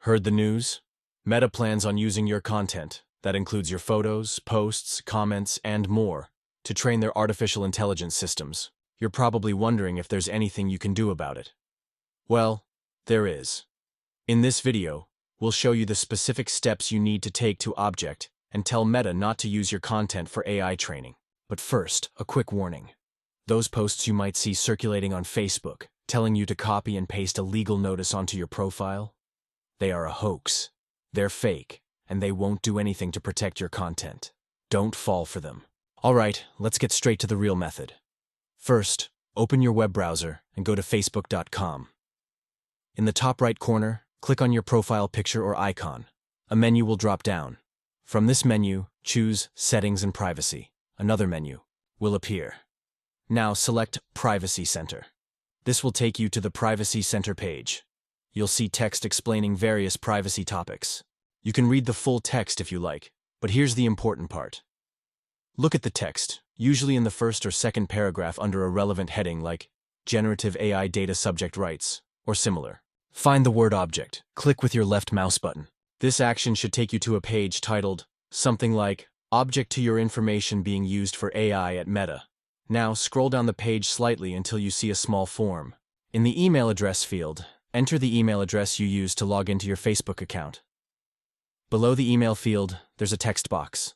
Heard the news? Meta plans on using your content, that includes your photos, posts, comments, and more, to train their artificial intelligence systems. You're probably wondering if there's anything you can do about it. Well, there is. In this video, we'll show you the specific steps you need to take to object and tell Meta not to use your content for AI training. But first, a quick warning. Those posts you might see circulating on Facebook, telling you to copy and paste a legal notice onto your profile, they are a hoax. They're fake, and they won't do anything to protect your content. Don't fall for them. All right, let's get straight to the real method. First, open your web browser and go to facebook.com. In the top right corner, click on your profile picture or icon. A menu will drop down. From this menu, choose Settings and Privacy. Another menu will appear. Now select Privacy Center. This will take you to the Privacy Center page. You'll see text explaining various privacy topics. You can read the full text if you like, but here's the important part. Look at the text, usually in the first or second paragraph under a relevant heading like Generative AI Data Subject Rights, or similar. Find the word object. Click with your left mouse button. This action should take you to a page titled something like Object to your information being used for AI at Meta. Now scroll down the page slightly until you see a small form. In the email address field, enter the email address you use to log into your Facebook account. Below the email field, there's a text box.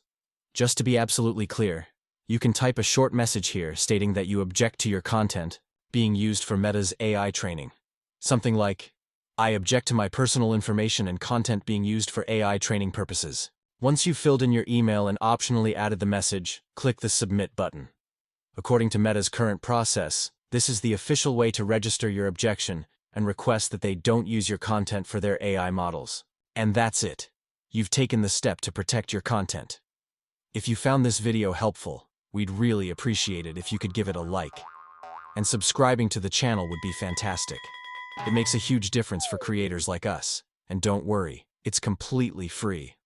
Just to be absolutely clear, you can type a short message here stating that you object to your content being used for Meta's AI training. Something like, I object to my personal information and content being used for AI training purposes. Once you've filled in your email and optionally added the message, click the Submit button. According to Meta's current process, this is the official way to register your objection and request that they don't use your content for their AI models. And that's it. You've taken the step to protect your content. If you found this video helpful, we'd really appreciate it if you could give it a like. And subscribing to the channel would be fantastic. It makes a huge difference for creators like us. And don't worry, it's completely free.